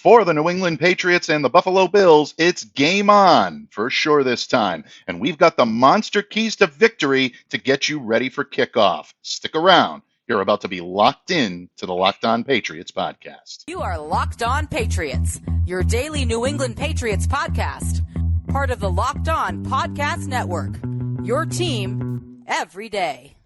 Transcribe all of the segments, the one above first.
For the New England Patriots and the Buffalo Bills, it's game on for sure this time. And we've got the monster keys to victory to get you ready for kickoff. Stick around. You're about to be locked in to the Locked On Patriots podcast. You are Locked On Patriots, your daily New England Patriots podcast. Part of the Locked On Podcast Network, your team every day.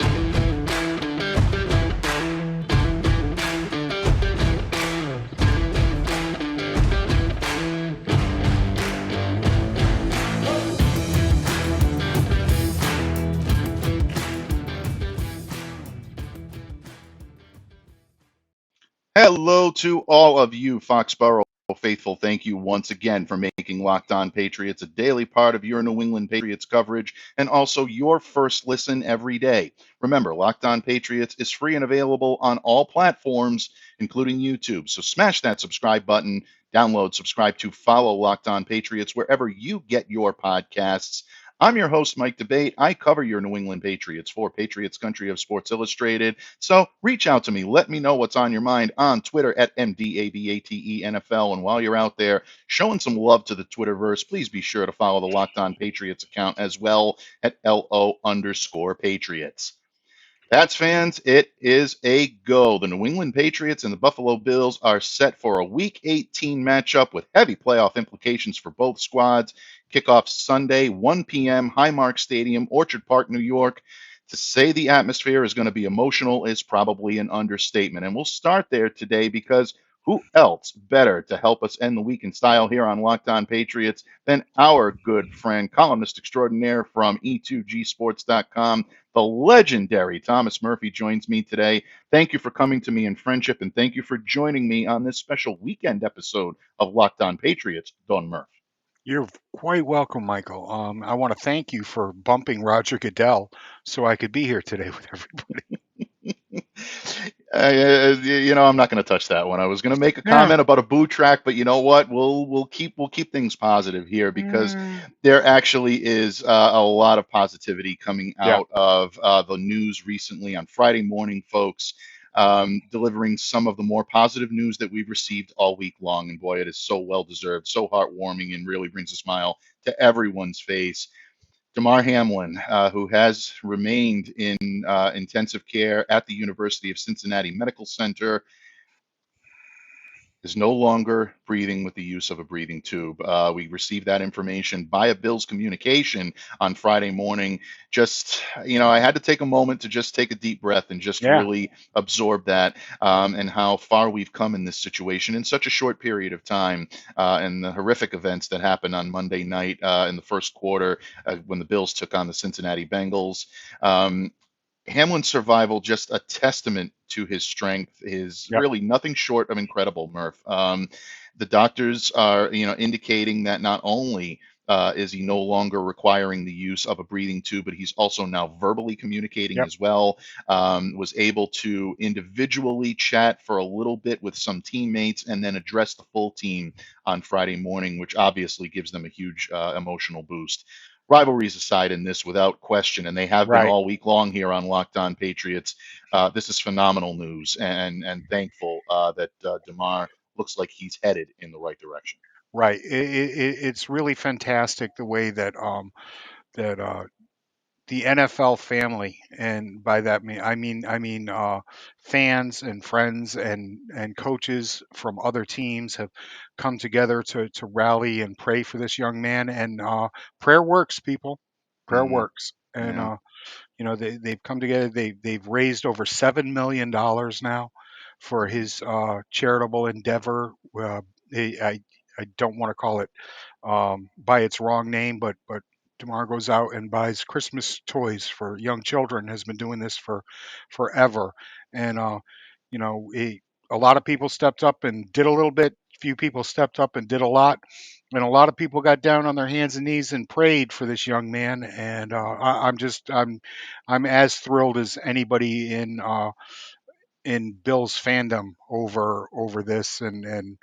Hello to all of you Foxborough faithful. Thank you once again for making Locked On Patriots a daily part of your New England Patriots coverage and also your first listen every day. Remember, Locked On Patriots is free and available on all platforms, including YouTube. So smash that subscribe button, download, subscribe to, follow Locked On Patriots wherever you get your podcasts. I'm your host, Mike Debate. I cover your New England Patriots for Patriots Country of Sports Illustrated. So reach out to me. Let me know what's on your mind on Twitter at MDABATENFL. And while you're out there showing some love to the Twitterverse, please be sure to follow the Locked On Patriots account as well at LO_Patriots. Pats fans, it is a go. The New England Patriots and the Buffalo Bills are set for a Week 18 matchup with heavy playoff implications for both squads. Kickoff Sunday, 1 p.m., Highmark Stadium, Orchard Park, New York. To say the atmosphere is going to be emotional is probably an understatement. And we'll start there today because who else better to help us end the week in style here on Locked On Patriots than our good friend, columnist extraordinaire from E2Gsports.com, the legendary Thomas Murphy joins me today. Thank you for coming to me in friendship, and thank you for joining me on this special weekend episode of Locked On Patriots, Don Murph. You're quite welcome, Michael. I want to thank you for bumping Roger Goodell so I could be here today with everybody. I'm not going to touch that one. I was going to make a comment about a boo track, but you know what? We'll keep things positive here because there actually is a lot of positivity coming out of the news recently on Friday morning, folks. Delivering some of the more positive news that we've received all week long. And boy, it is so well-deserved, so heartwarming, and really brings a smile to everyone's face. Damar Hamlin, who has remained in intensive care at the University of Cincinnati Medical Center, is no longer breathing with the use of a breathing tube. We received that information via Bill's communication on Friday morning. Just, I had to take a moment to just take a deep breath and just really absorb that and how far we've come in this situation in such a short period of time and the horrific events that happened on Monday night in the first quarter when the Bills took on the Cincinnati Bengals. Hamlin's survival, just a testament to his strength, is really nothing short of incredible, Murph. The doctors are, indicating that not only is he no longer requiring the use of a breathing tube, but he's also now verbally communicating as well. Was able to individually chat for a little bit with some teammates and then address the full team on Friday morning, which obviously gives them a huge emotional boost. Rivalries aside in this, without question, and they have been all week long here on Locked On Patriots, this is phenomenal news, and thankful that Damar looks like he's headed in the right direction. Right. It's really fantastic the way that the NFL family, and by that I mean fans and friends and coaches from other teams have come together to rally and pray for this young man. And prayer works, people. Prayer works. And they've come together. They've raised over $7 million now for his charitable endeavor. I don't want to call it by its wrong name, but Damar goes out and buys Christmas toys for young children. Has been doing this for forever, and a lot of people stepped up and did a little bit. Few people stepped up and did a lot, and a lot of people got down on their hands and knees and prayed for this young man. And I'm as thrilled as anybody in Bill's fandom over this, and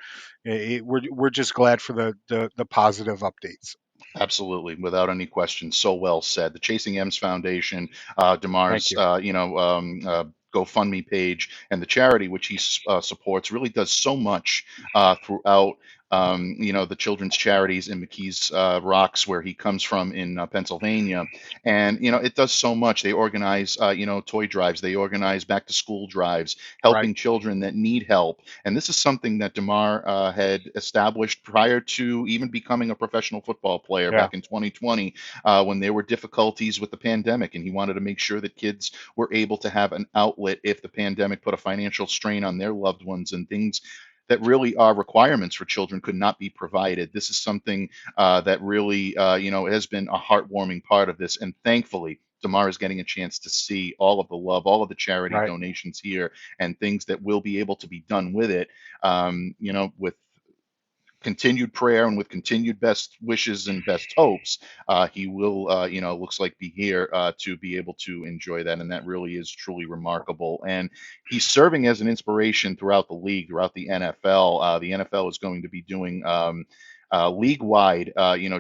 we're just glad for the positive updates. Absolutely, without any question. So well said. The Chasing M's Foundation, Damar's, GoFundMe page, and the charity which he supports really does so much throughout. The children's charities in McKees Rocks, where he comes from in Pennsylvania, and it does so much. They organize toy drives, they organize back to school drives, Right. helping children that need help. And this is something that Damar had established prior to even becoming a professional football player Yeah. back in 2020, when there were difficulties with the pandemic, and he wanted to make sure that kids were able to have an outlet if the pandemic put a financial strain on their loved ones, and things that really are requirements for children could not be provided. This is something that really, has been a heartwarming part of this. And thankfully, Damar is getting a chance to see all of the love, all of the charity Right. donations here, and things that will be able to be done with it, with continued prayer and with continued best wishes and best hopes, he will, looks like be here to be able to enjoy that. And that really is truly remarkable. And he's serving as an inspiration throughout the league, throughout the NFL. The NFL is going to be doing league-wide,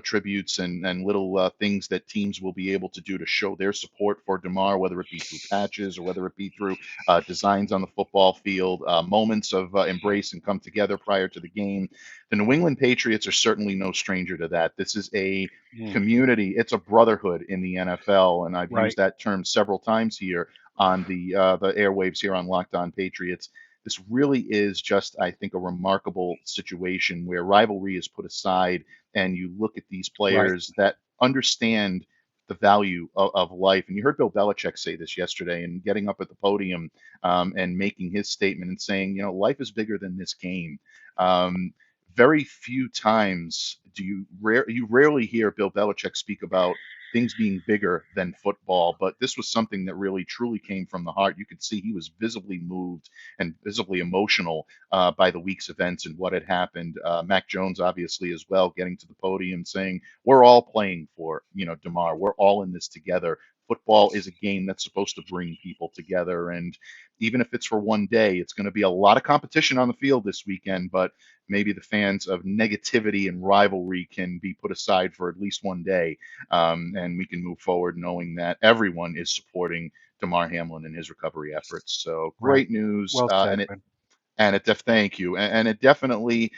tributes and little things that teams will be able to do to show their support for Damar, whether it be through patches or whether it be through designs on the football field, moments of embrace and come together prior to the game. The New England Patriots are certainly no stranger to that. This is a Mm. community, it's a brotherhood in the NFL, and I've Right. used that term several times here on the airwaves here on Locked On Patriots. This really is just, I think, a remarkable situation where rivalry is put aside, and you look at these Right. players that understand the value of life. And you heard Bill Belichick say this yesterday, and getting up at the podium and making his statement and saying, life is bigger than this game. Um, Very few times do you rarely hear Bill Belichick speak about things being bigger than football, but this was something that really truly came from the heart. You could see he was visibly moved and visibly emotional by the week's events and what had happened. Mac Jones, obviously, as well, getting to the podium saying, "We're all playing for Damar. We're all in this together. Football is a game that's supposed to bring people together, and even if it's for one day, it's going to be a lot of competition on the field this weekend, but maybe the fans of negativity and rivalry can be put aside for at least one day, and we can move forward knowing that everyone is supporting Damar Hamlin in his recovery efforts." So Right. great news, Well said, man. thank you, and it definitely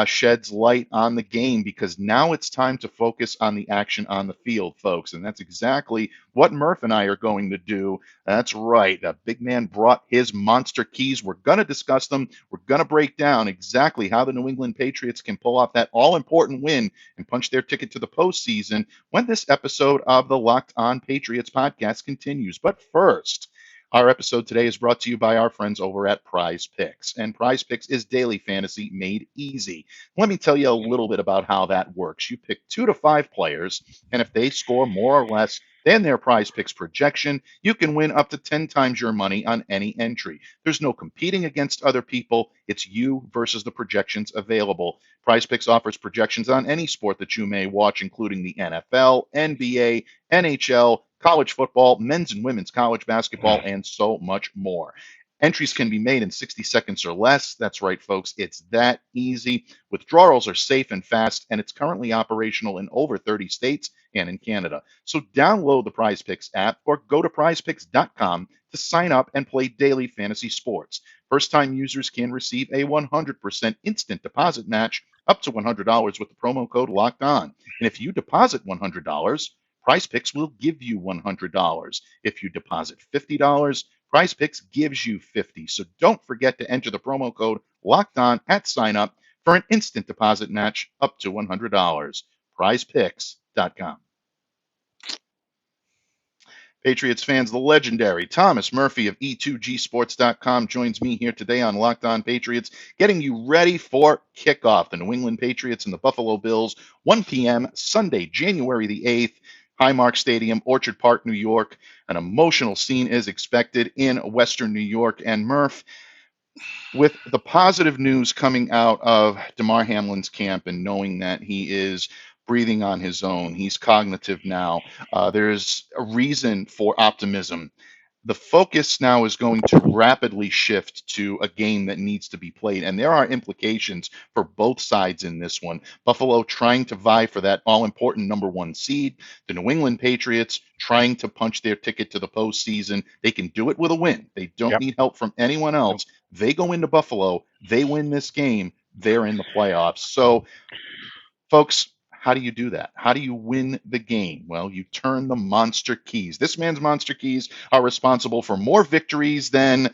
sheds light on the game, because now it's time to focus on the action on the field, folks, and that's exactly what Murph and I are going to do. That's right, the big man brought his monster keys. We're going to discuss them. We're going to break down exactly how the New England Patriots can pull off that all-important win and punch their ticket to the postseason when this episode of the Locked On Patriots podcast continues. But first, our episode today is brought to you by our friends over at PrizePicks. And PrizePicks is daily fantasy made easy. Let me tell you a little bit about how that works. You pick 2 to 5 players, and if they score more or less than their PrizePicks projection, you can win up to 10 times your money on any entry. There's no competing against other people. It's you versus the projections available. PrizePicks offers projections on any sport that you may watch, including the NFL, NBA, NHL, college football, men's and women's college basketball, and so much more. Entries can be made in 60 seconds or less. That's right, folks. It's that easy. Withdrawals are safe and fast, and it's currently operational in over 30 states and in Canada. So download the PrizePicks app or go to prizepicks.com to sign up and play daily fantasy sports. First-time users can receive a 100% instant deposit match up to $100 with the promo code Locked On. And if you deposit $100, PrizePicks will give you $100. If you deposit $50, PrizePicks gives you $50. So don't forget to enter the promo code Locked On at sign up for an instant deposit match up to $100. PrizePicks.com. Patriots fans, the legendary Thomas Murphy of E2GSports.com joins me here today on Locked On Patriots, getting you ready for kickoff. The New England Patriots and the Buffalo Bills, 1 p.m. Sunday, January the 8th, Highmark Stadium, Orchard Park, New York. An emotional scene is expected in Western New York. And Murph, with the positive news coming out of Damar Hamlin's camp and knowing that he is breathing on his own, he's cognitive now, there's a reason for optimism. The focus now is going to rapidly shift to a game that needs to be played. And there are implications for both sides in this one. Buffalo trying to vie for that all important number one seed. The New England Patriots trying to punch their ticket to the postseason. They can do it with a win. They don't Yep. need help from anyone Nope. else. They go into Buffalo, they win this game, they're in the playoffs. So, folks, how do you do that? How do you win the game? Well, you turn the monster keys. This man's monster keys are responsible for more victories than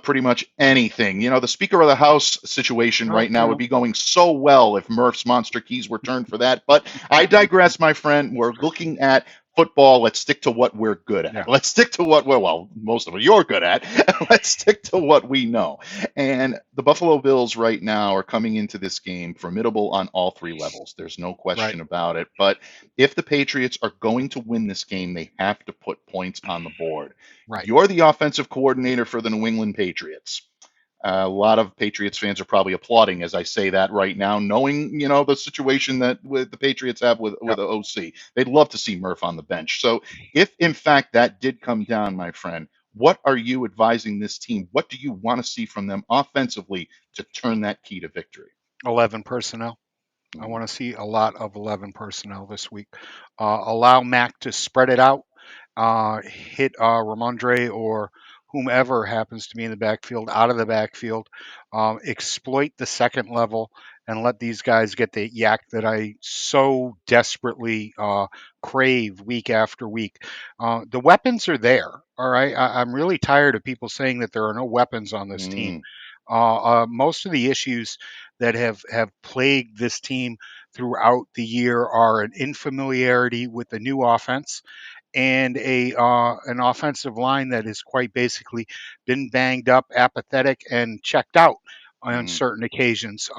pretty much anything. You know, the Speaker of the House situation Oh, right now would be going so well if Murph's monster keys were turned for that. But I digress, my friend. We're looking at football. Let's stick to what we're good at. yeah. Let's stick to what well, most of it you're good at. Let's stick to what we know. And the Buffalo Bills right now are coming into this game formidable on all three levels. There's no Right. question about it. But if the Patriots are going to win this game, they have to put points on the board. Right. You're the offensive coordinator for the New England Patriots. A lot of Patriots fans are probably applauding as I say that right now, knowing the situation that the Patriots have with Yep. the OC. They'd love to see Murph on the bench. So if in fact that did come down, my friend, what are you advising this team? What do you want to see from them offensively to turn that key to victory? 11 personnel. I Mm, want to see a lot of 11 personnel this week. Allow Mac to spread it out, hit Ramondre or whomever happens to be in the backfield out of the backfield, exploit the second level, and let these guys get the yak that I so desperately crave week after week. The weapons are there. All right. I'm really tired of people saying that there are no weapons on this team. mm, Most of the issues that have plagued this team throughout the year are an infamiliarity with the new offense and a an offensive line that has quite basically been banged up, apathetic, and checked out on mm. certain occasions.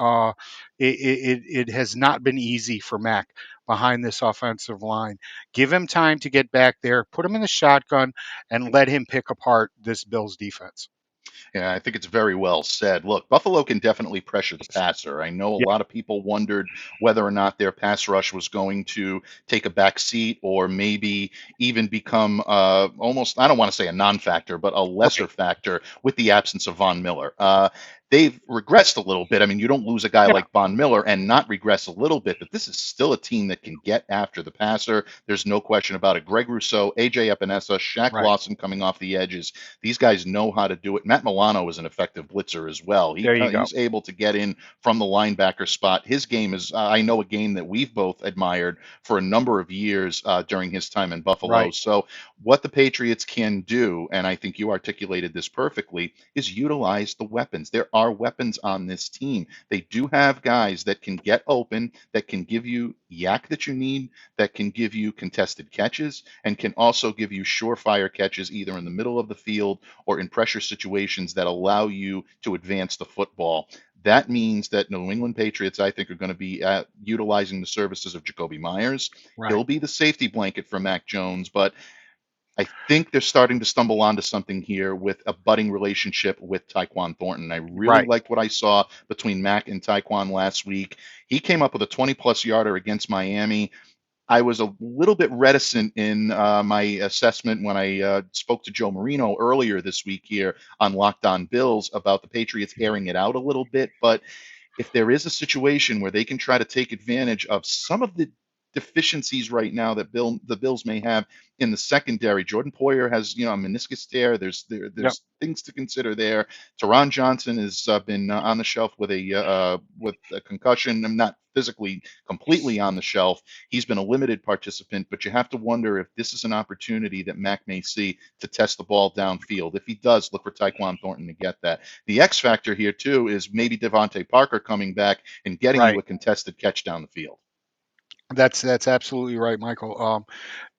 It has not been easy for Mac behind this offensive line. Give him time to get back there, put him in the shotgun, and let him pick apart this Bills defense. Yeah, I think it's very well said. Look, Buffalo can definitely pressure the passer. I know a Yeah, lot of people wondered whether or not their pass rush was going to take a back seat or maybe even become almost, I don't want to say a non factor, but a lesser right. factor with the absence of Von Miller. They've regressed a little bit. I mean, you don't lose a guy Yeah, like Von Miller and not regress a little bit, but this is still a team that can get after the passer. There's no question about it. Greg Rousseau, AJ Epinesa, Shaq right. Lawson coming off the edges. These guys know how to do it. Matt Milano is an effective blitzer as well. There you go. He's able to get in from the linebacker spot. His game is, I know, a game that we've both admired for a number of years during his time in Buffalo. Right, So, what the Patriots can do, and I think you articulated this perfectly, is utilize the weapons. There are weapons on this team. They do have guys that can get open, that can give you yak that you need, that can give you contested catches, and can also give you surefire catches either in the middle of the field or in pressure situations that allow you to advance the football. That means that New England Patriots, I think, are going to be utilizing the services of Jacoby Myers. right, He'll be the safety blanket for Mac Jones, but I think they're starting to stumble onto something here with a budding relationship with Tyquan Thornton. I really right. liked what I saw between Mac and Tyquan last week. He came up with a 20-plus yarder against Miami. I was a little bit reticent in my assessment when I spoke to Joe Marino earlier this week here on Locked On Bills about the Patriots airing it out a little bit. But if there is a situation where they can try to take advantage of some of the deficiencies right now that the Bills may have in the secondary. Jordan Poyer has, a meniscus tear. Yep. There's things to consider there. Teron Johnson has been on the shelf with a concussion. I'm not physically completely on the shelf. He's been a limited participant, but you have to wonder if this is an opportunity that Mac may see to test the ball downfield. If he does, look for Tyquan Thornton to get that. The X factor here too is maybe Devontae Parker coming back and getting you Right. a contested catch down the field. That's absolutely right, Michael.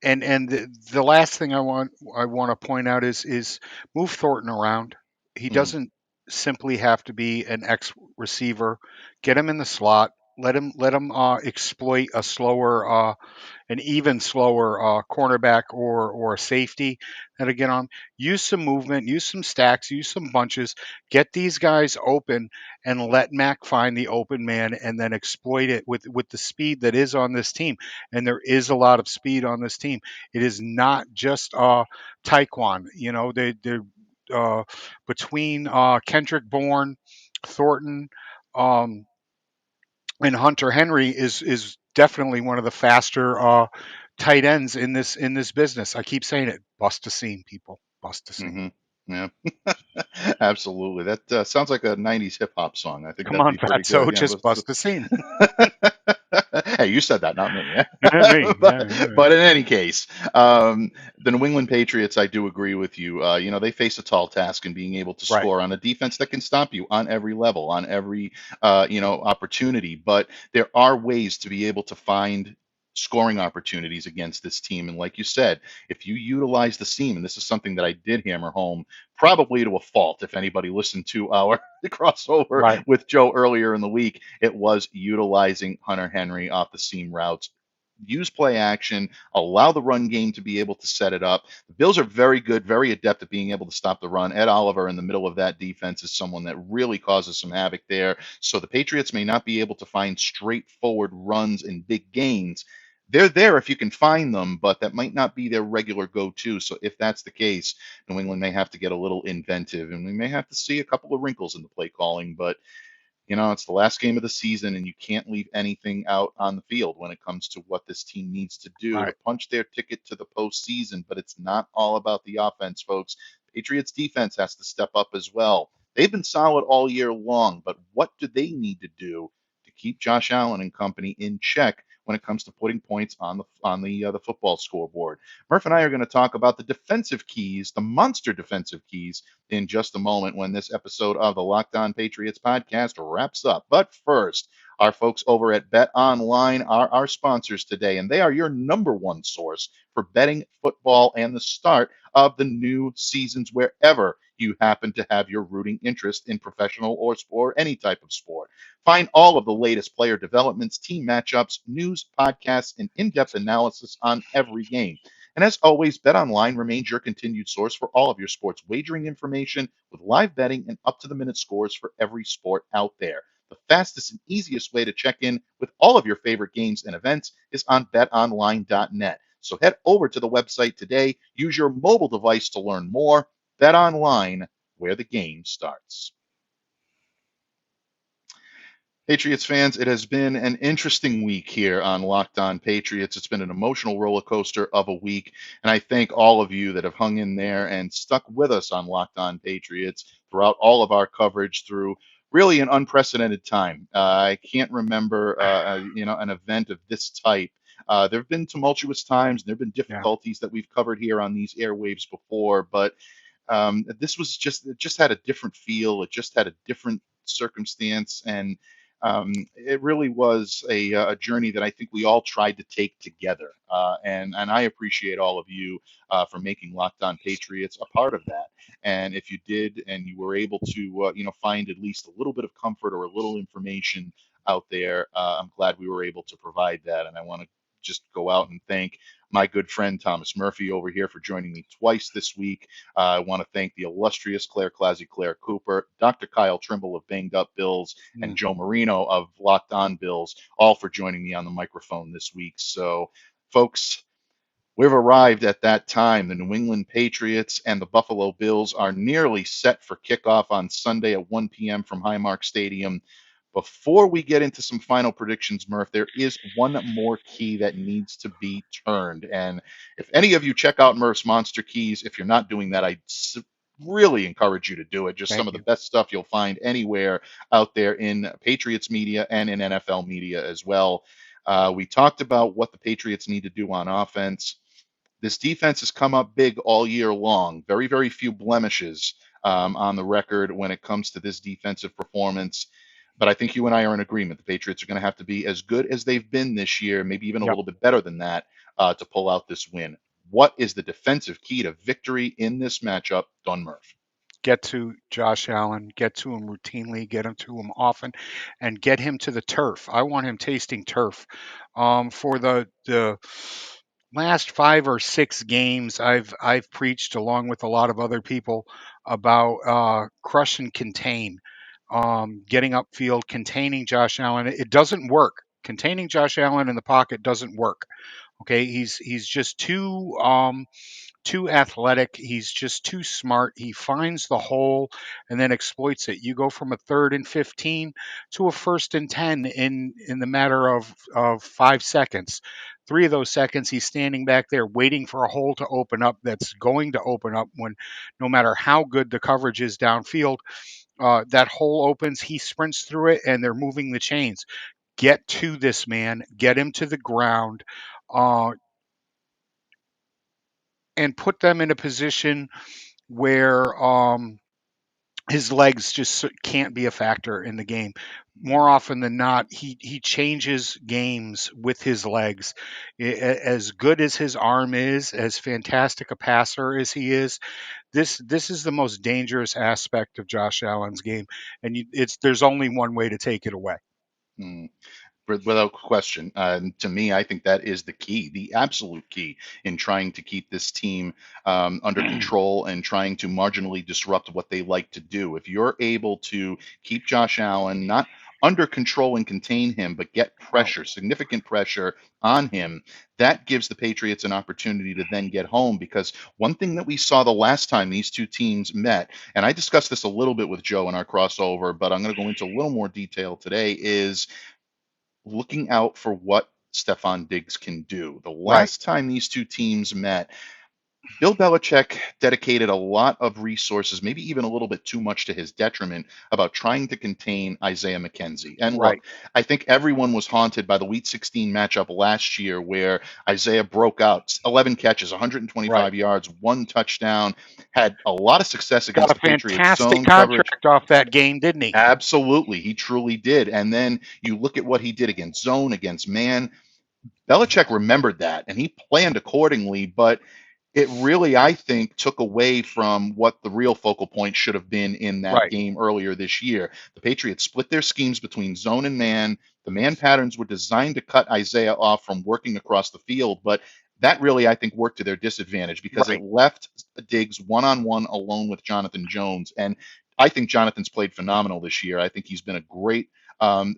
And the last thing I want to point out is move Thornton around. He Mm, doesn't simply have to be an X receiver. Get him in the slot. Let him exploit a slower an even slower cornerback or a safety that'll get on. Use some movement, use some stacks, use some bunches, get these guys open, and let Mac find the open man, and then exploit it with the speed that is on this team. And there is a lot of speed on this team. It is not just Taekwon. You know, they uh, between Kendrick Bourne, Thornton. Um, and Hunter Henry is definitely one of the faster tight ends in this business. I keep saying it. Bust a seam, people. Bust a seam. Hmm. Yeah, absolutely. That sounds like a '90s hip hop song. I think Come that'd on, be pretty Fatso, good. Yeah, just bust a seam. hey, you said that, not me. Yeah, me. but, Yeah, yeah, but in any case, the New England Patriots, I do agree with you. They face a tall task in being able to right, score on a defense that can stop you on every level, on every opportunity. But there are ways to be able to find scoring opportunities against this team. And like you said, if you utilize the seam, and this is something that I did hammer home, probably to a fault, if anybody listened to our crossover right, with Joe earlier in the week, it was utilizing Hunter Henry off the seam routes. Use play action, allow the run game to be able to set it up. The Bills are very good, very adept at being able to stop the run. Ed Oliver in the middle of that defense is someone that really causes some havoc there. So the Patriots may not be able to find straightforward runs and big gains. They're there if you can find them, but that might not be their regular go to. So if that's the case, New England may have to get a little inventive, and we may have to see a couple of wrinkles in the play calling. But it's the last game of the season, and you can't leave anything out on the field when it comes to what this team needs to do to right. punch their ticket to the postseason. But it's not all about the offense, folks. Patriots defense has to step up as well. They've been solid all year long, but what do they need to do to keep Josh Allen and company in check when it comes to putting points on the football scoreboard? Murph and I are going to talk about the defensive keys, the monster defensive keys, in just a moment when this episode of the Locked On Patriots podcast wraps up. But first, our folks over at BetOnline are our sponsors today, and they are your number one source for betting football and the start of the new seasons wherever you happen to have your rooting interest in professional or sport, any type of sport. Find all of the latest player developments, team matchups, news, podcasts, and in-depth analysis on every game. And as always, BetOnline remains your continued source for all of your sports wagering information with live betting and up-to-the-minute scores for every sport out there. The fastest and easiest way to check in with all of your favorite games and events is on betonline.net. So head over to the website today, use your mobile device to learn more. BetOnline, where the game starts. Patriots fans, it has been an interesting week here on Locked On Patriots. It's been an emotional roller coaster of a week, and I thank all of you that have hung in there and stuck with us on Locked On Patriots throughout all of our coverage through really an unprecedented time. I can't remember, an event of this type. There have been tumultuous times, and there have been Yeah, difficulties that we've covered here on these airwaves before, but this was it just had a different feel. It just had a different circumstance, and it really was a journey that I think we all tried to take together. And I appreciate all of you for making Locked On Patriots a part of that. And if you did, and you were able to find at least a little bit of comfort or a little information out there, I'm glad we were able to provide that. And I want to just go out and thank my good friend Thomas Murphy over here for joining me twice this week. I want to thank the illustrious Claire Classy Claire Cooper, Dr. Kyle Trimble of Banged Up Bills, and mm, Joe Marino of Locked On Bills, all for joining me on the microphone this week. So, folks, we've arrived at that time. The New England Patriots and the Buffalo Bills are nearly set for kickoff on Sunday at 1 p.m. from Highmark Stadium. Before we get into some final predictions, Murph, there is one more key that needs to be turned. And if any of you check out Murph's Monster Keys, if you're not doing that, really encourage you to do it. Just some thank of the you. best stuff you'll find anywhere out there in Patriots media and in NFL media as well. We talked about what the Patriots need to do on offense. This defense has come up big all year long. Very, very few blemishes on the record when it comes to this defensive performance. But I think you and I are in agreement. The Patriots are going to have to be as good as they've been this year, maybe even a Yep. little bit better than that, to pull out this win. What is the defensive key to victory in this matchup, Don Murph? get to Josh Allen, get to him routinely, get him to him often, and get him to the turf. I want him tasting turf. For the last 5 or 6 games, I've preached along with a lot of other people about crush and contain, getting upfield, containing Josh Allen. It doesn't work. Containing Josh Allen in the pocket doesn't work. Okay, he's just too athletic. He's just too smart. He finds the hole and then exploits it. You go from a 3rd and 15 to a 1st and 10 in the matter of 5 seconds. 3 of those seconds, he's standing back there waiting for a hole to open up that's going to open up when, no matter how good the coverage is downfield, that hole opens. He sprints through it, and they're moving the chains. Get to this man, get him to the ground, uh, and put them in a position where his legs just can't be a factor in the game. More often than not, he changes games with his legs. As good as his arm is, as fantastic a passer as he is, this is the most dangerous aspect of Josh Allen's game, and there's only one way to take it away. Mm. Without question. To me, I think that is the key, the absolute key in trying to keep this team under control and trying to marginally disrupt what they like to do. If you're able to keep Josh Allen not under control and contain him, but get Oh, pressure, significant pressure on him, that gives the Patriots an opportunity to then get home. Because one thing that we saw the last time these two teams met, and I discussed this a little bit with Joe in our crossover, but I'm going to go into a little more detail today, is looking out for what Stefan Diggs can do. The right, last time these two teams met, Bill Belichick dedicated a lot of resources, maybe even a little bit too much to his detriment, about trying to contain Isaiah McKenzie. And right, look, I think everyone was haunted by the Week 16 matchup last year where Isaiah broke out 11 catches, right. 125 yards, 1 touchdown, had a lot of success Got against a the Patriots fantastic zone coverage. contract off that game, didn't he? Absolutely, he truly did. And then you look at what he did against zone, against man. Belichick remembered that and he planned accordingly, but it really, I think, took away from what the real focal point should have been in that Right, game earlier this year. The Patriots split their schemes between zone and man. The man patterns were designed to cut Isaiah off from working across the field, but that really, I think, worked to their disadvantage because it right. left Diggs one on one alone with Jonathan Jones. And I think Jonathan's played phenomenal this year. I think he's been a great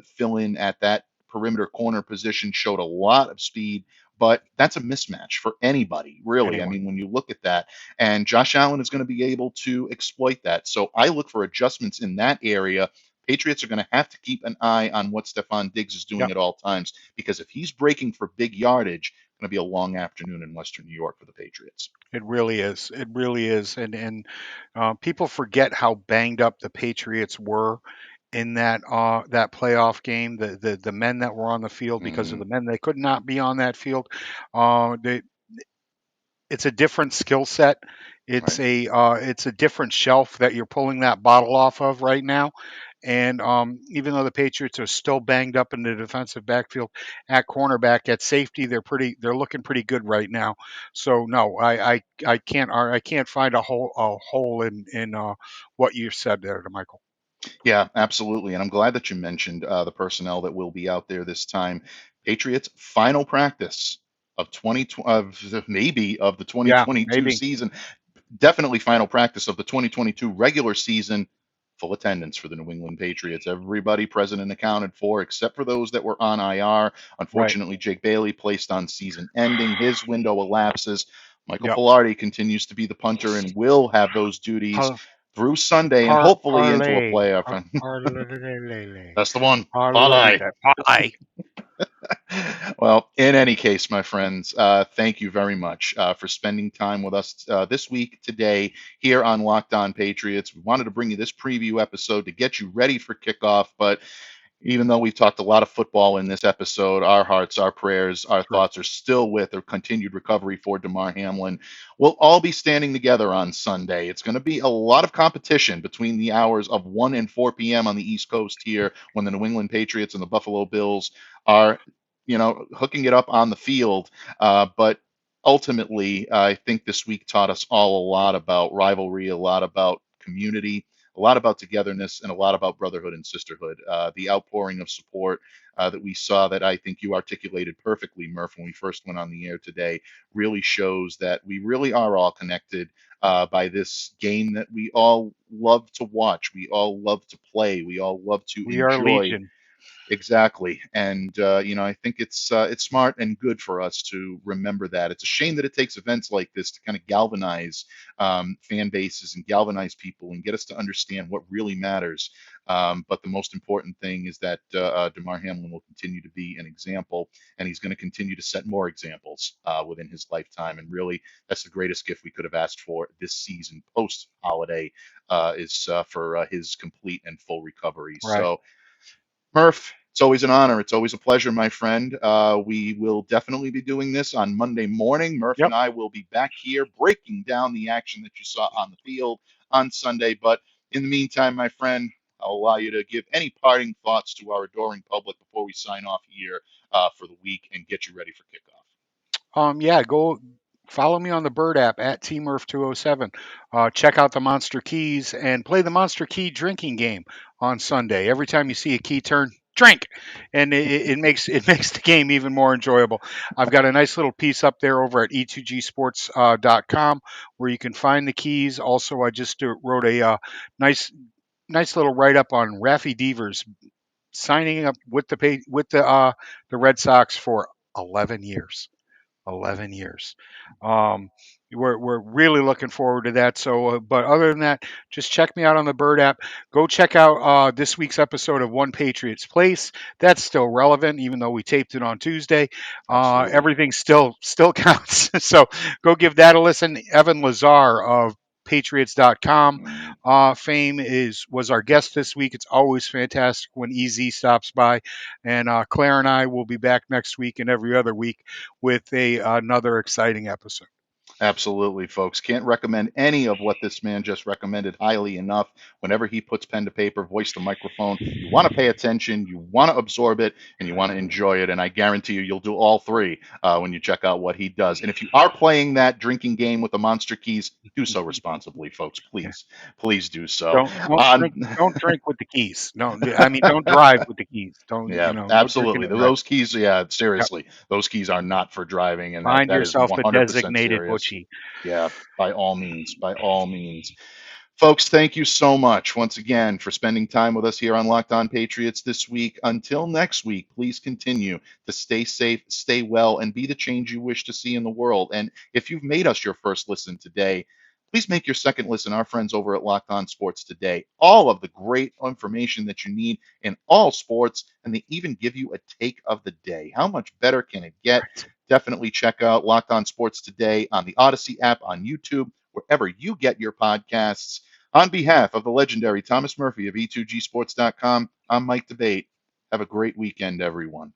fill in at that perimeter corner position, showed a lot of speed, but that's a mismatch for anybody, really. I Anyone. mean, when you look at that, and Josh Allen is going to be able to exploit that. So I look for adjustments in that area. Patriots are going to have to keep an eye on what Stefan Diggs is doing Yep. at all times because if he's breaking for big yardage, it's going to be a long afternoon in Western New York for the Patriots. It really is. It really is. And people forget how banged up the Patriots were in that playoff game. The men that were on the field, because of Hmm. the men they could not be on that field. They It's a different skill set. Right. It's a different shelf that you're pulling that bottle off of right now. And even though the Patriots are still banged up in the defensive backfield at cornerback, at safety, they're looking pretty good right now. So no, I can't find a hole in what you said there, Michael. Yeah, absolutely. And I'm glad that you mentioned the personnel that will be out there this time. Patriots final practice of 20 of maybe of the Yeah, 2022 maybe. season, definitely final practice of the 2022 regular season. Full attendance for the New England Patriots. Everybody present and accounted for, except for those that were on IR. Right. Unfortunately, Jake Bailey placed on season ending. His window elapses. Michael Yep. Pilardi continues to be the punter and will have those duties Par, through Sunday and hopefully into a parlay. playoff. Parlay. That's the one. Parlay Parlay. that. Parlay. Well, in any case, my friends, thank you very much for spending time with us this week, today, here on Locked On Patriots. We wanted to bring you this preview episode to get you ready for kickoff, but even though we've talked a lot of football in this episode, our hearts, our prayers, our True. thoughts are still with a continued recovery for Damar Hamlin. We'll all be standing together on Sunday. It's going to be a lot of competition between the hours of 1 and 4 p.m. on the East Coast here when the New England Patriots and the Buffalo Bills are, hooking it up on the field. But ultimately, I think this week taught us all a lot about rivalry, a lot about community, a lot about togetherness, and a lot about brotherhood and sisterhood. The outpouring of support that we saw, that I think you articulated perfectly, Murph, when we first went on the air today, really shows that we really are all connected by this game that we all love to watch, we all love to play, we all love to We are enjoy. Legion. Exactly. And I think it's smart and good for us to remember that. It's a shame that it takes events like this to kind of galvanize fan bases and galvanize people and get us to understand what really matters. But the most important thing is that Damar Hamlin will continue to be an example, and he's going to continue to set more examples within his lifetime. And really, that's the greatest gift we could have asked for this season post holiday, is for his complete and full recovery. Right. So, Murph, it's always an honor. It's always a pleasure, my friend. We will definitely be doing this on Monday morning. Murph Yep. and I will be back here breaking down the action that you saw on the field on Sunday. But in the meantime, my friend, I'll allow you to give any parting thoughts to our adoring public before we sign off here for the week and get you ready for kickoff. Yeah, go follow me on the Bird app at TMurph207. Check out the Monster Keys and play the Monster Key drinking game on Sunday. Every time you see a key turn, drink, and it makes the game even more enjoyable. I've got a nice little piece up there over at e2gsports.com where you can find the keys. Also, I just wrote a nice little write up on Raffy Devers signing up with the Red Sox for 11 years. 11 years. Um, we're really looking forward to that. So, but other than that, just check me out on the Bird app. Go check out this week's episode of One Patriots Place. That's still relevant, even though we taped it on Tuesday. Absolutely. Everything still counts. So go give that a listen. Evan Lazar of Patriots.com Mm. fame was our guest this week. It's always fantastic when EZ stops by, and Claire and I will be back next week and every other week with another exciting episode. Absolutely, folks. Can't recommend any of what this man just recommended highly enough. Whenever he puts pen to paper, voice to microphone, you want to pay attention, you want to absorb it, and you want to enjoy it. And I guarantee you, you'll do all three when you check out what he does. And if you are playing that drinking game with the Monster Keys, do so responsibly, folks. Yeah. Please, please do so. Don't On drink. Don't drink with the keys. No, I mean don't drive with the keys. Don't Yeah, no drinking absolutely. and driving. Those keys, yeah, Yep. seriously, those keys are not for driving, and that Find that is yourself a 100% designated serious. butchie. Yeah, by all means, by all means. Folks, thank you so much once again for spending time with us here on Locked On Patriots this week. Until next week, please continue to stay safe, stay well, and be the change you wish to see in the world. And if you've made us your first listen today, please make your second listen our friends over at Locked On Sports Today. All of the great information that you need in all sports, and they even give you a take of the day. How much better can it get? Right. Definitely check out Locked On Sports Today on the Odyssey app, on YouTube, wherever you get your podcasts. On behalf of the legendary Thomas Murphy of E2gsports.com, I'm Mike Debate. Have a great weekend, everyone.